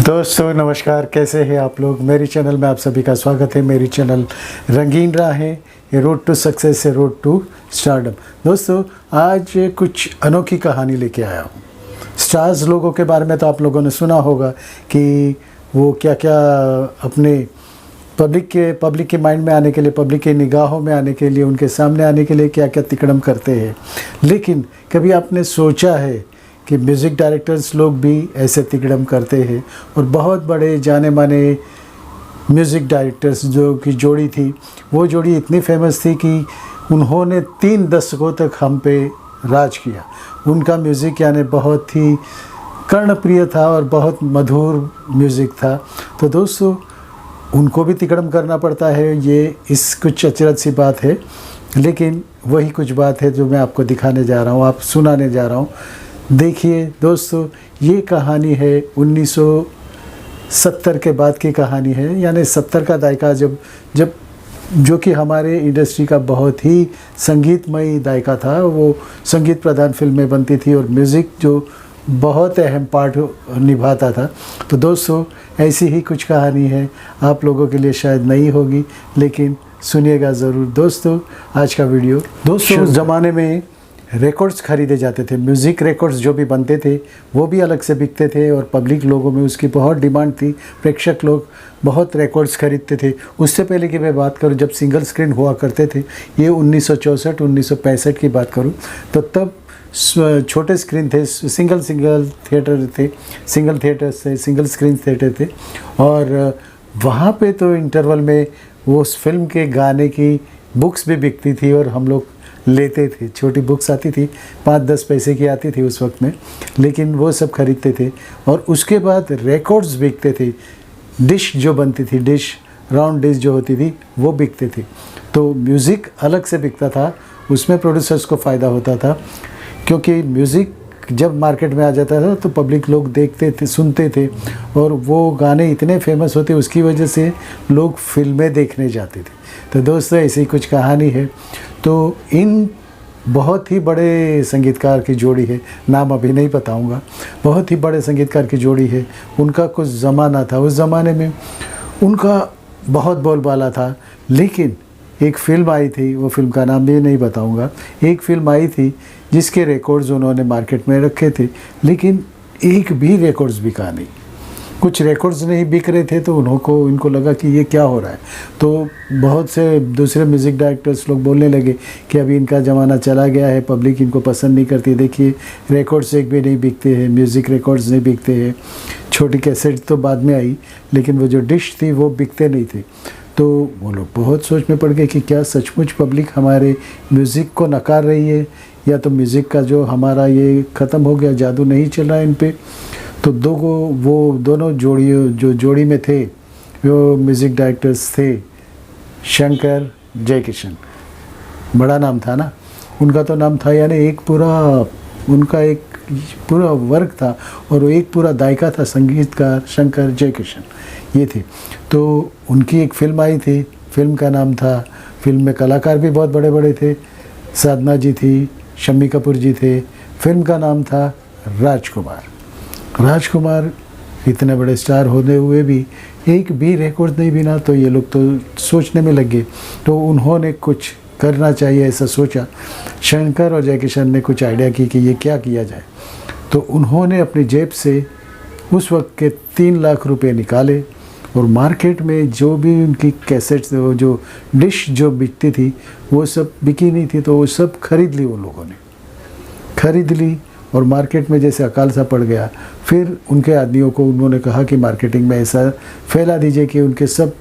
दोस्तों नमस्कार, कैसे हैं आप लोग। मेरी चैनल में आप सभी का स्वागत है। मेरी चैनल रंगीन राहें, ये रोड टू सक्सेस है, रोड टू स्टारडम। दोस्तों आज कुछ अनोखी कहानी लेके आया हूँ। स्टार्स लोगों के बारे में तो आप लोगों ने सुना होगा कि वो क्या क्या अपने पब्लिक के माइंड में आने के लिए, पब्लिक के निगाहों में आने के लिए, उनके सामने आने के लिए क्या क्या तिकड़म करते हैं। लेकिन कभी आपने सोचा है कि म्यूज़िक डायरेक्टर्स लोग भी ऐसे तिकड़म करते हैं। और बहुत बड़े जाने माने म्यूज़िक डायरेक्टर्स जो की जोड़ी थी, वो जोड़ी इतनी फेमस थी कि उन्होंने 3 दशकों तक हम पे राज किया। उनका म्यूज़िक यानी बहुत ही कर्णप्रिय था और बहुत मधुर म्यूज़िक था। तो दोस्तों उनको भी तिकड़म करना पड़ता है, ये इस कुछ अचरज सी बात है। लेकिन वही कुछ बात है जो मैं आपको दिखाने जा रहा हूँ, आप सुनाने जा रहा हूँ। देखिए दोस्तों, ये कहानी है 1970 के बाद की कहानी है, यानी 70 का दायका जब जो कि हमारे इंडस्ट्री का बहुत ही संगीतमय दायका था। वो संगीत प्रधान फिल्में बनती थी और म्यूज़िक जो बहुत अहम पार्ट निभाता था। तो दोस्तों ऐसी ही कुछ कहानी है, आप लोगों के लिए शायद नहीं होगी, लेकिन सुनिएगा ज़रूर। दोस्तों आज का वीडियो, दोस्तों उस ज़माने में रिकॉर्ड्स खरीदे जाते थे। म्यूज़िक रिकॉर्ड्स जो भी बनते थे वो भी अलग से बिकते थे और पब्लिक लोगों में उसकी बहुत डिमांड थी। प्रेक्षक लोग बहुत रिकॉर्ड्स खरीदते थे। उससे पहले की मैं बात करूं, जब सिंगल स्क्रीन हुआ करते थे, ये 1964-1965 की बात करूं, तो तब छोटे स्क्रीन थे, सिंगल थिएटर थे, सिंगल थिएटर्स थे, सिंगल स्क्रीन थिएटर थे। और वहाँ पे तो इंटरवल में वो उस फिल्म के गाने की बुक्स भी बिकती थी और हम लोग लेते थे। छोटी बुक्स आती थी, 5-10 पैसे की आती थी उस वक्त में, लेकिन वो सब खरीदते थे। और उसके बाद रिकॉर्ड्स बिकते थे, डिश जो बनती थी, डिश राउंड डिश जो होती थी वो बिकते थे। तो म्यूज़िक अलग से बिकता था, उसमें प्रोड्यूसर्स को फ़ायदा होता था, क्योंकि म्यूज़िक जब मार्केट में आ जाता था तो पब्लिक लोग देखते थे, सुनते थे और वो गाने इतने फेमस होते, उसकी वजह से लोग फिल्में देखने जाते थे। तो दोस्तों ऐसी कुछ कहानी है। तो इन बहुत ही बड़े संगीतकार की जोड़ी है, नाम अभी नहीं बताऊंगा, बहुत ही बड़े संगीतकार की जोड़ी है। उनका कुछ ज़माना था, उस ज़माने में उनका बहुत बोलबाला था। लेकिन एक फ़िल्म आई थी, वो फिल्म का नाम भी नहीं बताऊंगा। एक फ़िल्म आई थी जिसके रिकॉर्ड्स उन्होंने मार्केट में रखे थे, लेकिन एक भी रिकॉर्ड्स बिका नहीं। कुछ रिकॉर्ड्स नहीं बिक रहे थे तो इनको लगा कि ये क्या हो रहा है। तो बहुत से दूसरे म्यूज़िक डायरेक्टर्स लोग बोलने लगे कि अभी इनका ज़माना चला गया है, पब्लिक इनको पसंद नहीं करती। देखिए रिकॉर्ड्स एक भी नहीं बिकते हैं, म्यूज़िक रिकॉर्ड्स नहीं बिकते हैं। छोटी कैसेट तो बाद में आई, लेकिन वो जो डिश थी वो बिकते नहीं थे। तो वो लोग बहुत सोच में पड़ गए कि क्या सचमुच पब्लिक हमारे म्यूज़िक को नकार रही है, या तो म्यूज़िक का जो हमारा ये ख़त्म हो गया, जादू नहीं चल रहा है इन पे। तो वो दोनों जोड़ी में थे, वो म्यूज़िक डायरेक्टर्स थे शंकर जयकिशन, बड़ा नाम था ना उनका। तो नाम था, यानी उनका एक पूरा वर्ग था और वो एक पूरा दायका था, संगीतकार शंकर जयकिशन ये थे। तो उनकी एक फ़िल्म आई थी, फिल्म का नाम था, फिल्म में कलाकार भी बहुत बड़े बड़े थे, साधना जी थी, शम्मी कपूर जी थे। फिल्म का नाम था राजकुमार। इतने बड़े स्टार होते हुए भी एक भी रिकॉर्ड नहीं बिना, तो ये लोग तो सोचने में लग गए। तो उन्होंने कुछ करना चाहिए ऐसा सोचा। शंकर और जयकिशन ने कुछ आइडिया की कि ये क्या किया जाए। तो उन्होंने अपनी जेब से उस वक्त के 3 लाख रुपए निकाले और मार्केट में जो भी उनकी कैसेट्स, जो डिश जो बिकती थी वो सब बिकी नहीं थी, तो वो सब खरीद ली। वो लोगों ने खरीद ली और मार्केट में जैसे अकाल सा पड़ गया। फिर उनके आदमियों को उन्होंने कहा कि मार्केटिंग में ऐसा फैला दीजिए कि उनके सब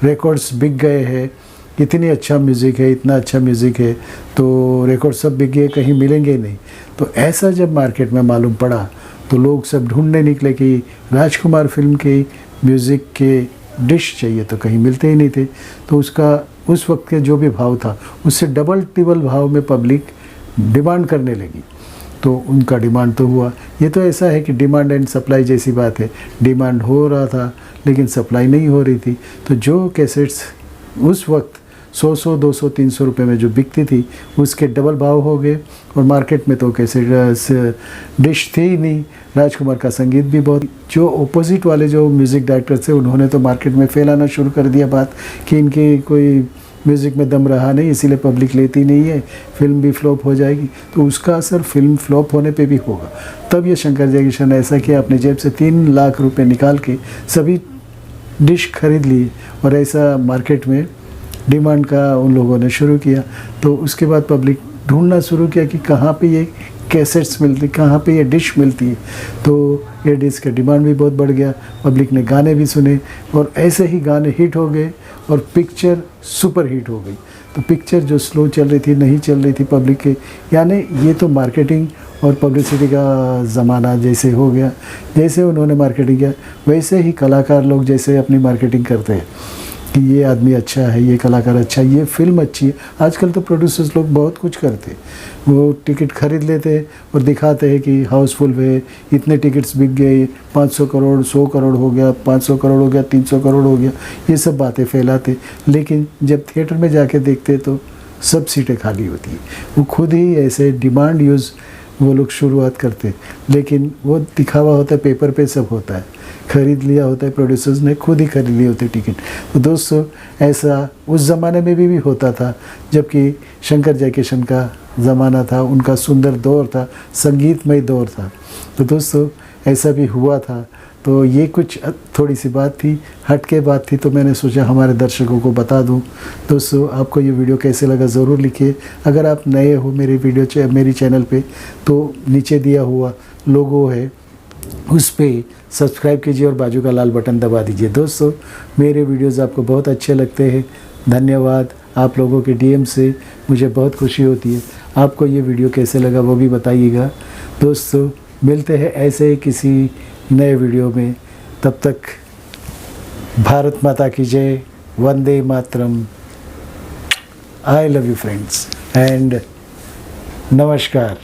रिकॉर्ड्स बिक गए हैं, इतनी अच्छा म्यूज़िक है, इतना अच्छा म्यूज़िक है, तो रिकॉर्ड सब बिक गए, कहीं मिलेंगे ही नहीं। तो ऐसा जब मार्केट में मालूम पड़ा तो लोग सब ढूंढने निकले कि राजकुमार फिल्म के म्यूज़िक के डिश चाहिए, तो कहीं मिलते ही नहीं थे। तो उसका उस वक्त के जो भी भाव था उससे डबल टिबल भाव में पब्लिक डिमांड करने लगी। तो उनका डिमांड तो हुआ। ये तो ऐसा है कि डिमांड एंड सप्लाई जैसी बात है, डिमांड हो रहा था लेकिन सप्लाई नहीं हो रही थी। तो जो कैसेट्स उस वक्त 100 200 300 रुपये में जो बिकती थी उसके डबल भाव हो गए। और मार्केट में तो कैसे डिश थी ही नहीं। राजकुमार का संगीत भी बहुत, जो ऑपोजिट वाले जो म्यूज़िक डायरेक्टर थे उन्होंने तो मार्केट में फैलाना शुरू कर दिया बात कि इनकी कोई म्यूज़िक में दम रहा नहीं, इसीलिए पब्लिक लेती नहीं है, फिल्म भी फ्लॉप हो जाएगी। तो उसका असर फिल्म फ्लॉप होने पे भी होगा। तब ये शंकर जयकिशन ने ऐसा किया, अपने जेब से 3 लाख रुपए निकाल के सभी डिश खरीद लिए और ऐसा मार्केट में डिमांड का उन लोगों ने शुरू किया। तो उसके बाद पब्लिक ढूंढना शुरू किया कि कहाँ पे ये कैसेट्स मिलती, कहाँ पे ये डिश मिलती है। तो ये डिश का डिमांड भी बहुत बढ़ गया, पब्लिक ने गाने भी सुने और ऐसे ही गाने हिट हो गए और पिक्चर सुपर हिट हो गई। तो पिक्चर जो स्लो चल रही थी, नहीं चल रही थी पब्लिक के, यानी ये तो मार्केटिंग और पब्लिसिटी का ज़माना जैसे हो गया। जैसे उन्होंने मार्केटिंग किया वैसे ही कलाकार लोग जैसे अपनी मार्केटिंग करते हैं कि ये आदमी अच्छा है, ये कलाकार अच्छा है, ये फिल्म अच्छी है। आजकल तो प्रोड्यूसर्स लोग बहुत कुछ करते हैं, वो टिकट खरीद लेते हैं और दिखाते हैं कि हाउसफुल है, इतने टिकट्स बिक गए, 500 करोड़ 100 करोड़ हो गया, 500 करोड़ हो गया, 300 करोड़ हो गया, ये सब बातें फैलाते। लेकिन जब थिएटर में जाके देखते तो सब सीटें खाली होती हैं। वो खुद ही ऐसे डिमांड यूज़ वो लोग शुरुआत करते, लेकिन वो दिखावा होता है, पेपर पे सब होता है, खरीद लिया होता है, प्रोड्यूसर्स ने खुद ही खरीद लिए होते टिकट। तो दोस्तों ऐसा उस ज़माने में भी होता था जबकि शंकर जयकिशन का ज़माना था, उनका सुंदर दौर था, संगीतमय दौर था। तो दोस्तों ऐसा भी हुआ था। तो ये कुछ थोड़ी सी बात थी, हट के बात थी, तो मैंने सोचा हमारे दर्शकों को बता दूं। दोस्तों आपको ये वीडियो कैसे लगा ज़रूर लिखिए। अगर आप नए हो मेरी चैनल पे तो नीचे दिया हुआ लोगो है उस पर सब्सक्राइब कीजिए और बाजू का लाल बटन दबा दीजिए। दोस्तों मेरे वीडियोज़ आपको बहुत अच्छे लगते हैं, धन्यवाद। आप लोगों के डीएम से मुझे बहुत खुशी होती है। आपको ये वीडियो कैसे लगा वो भी बताइएगा। दोस्तों मिलते हैं ऐसे ही किसी नए वीडियो में, तब तक भारत माता की जय, वंदे मातरम, I love you friends and नमस्कार।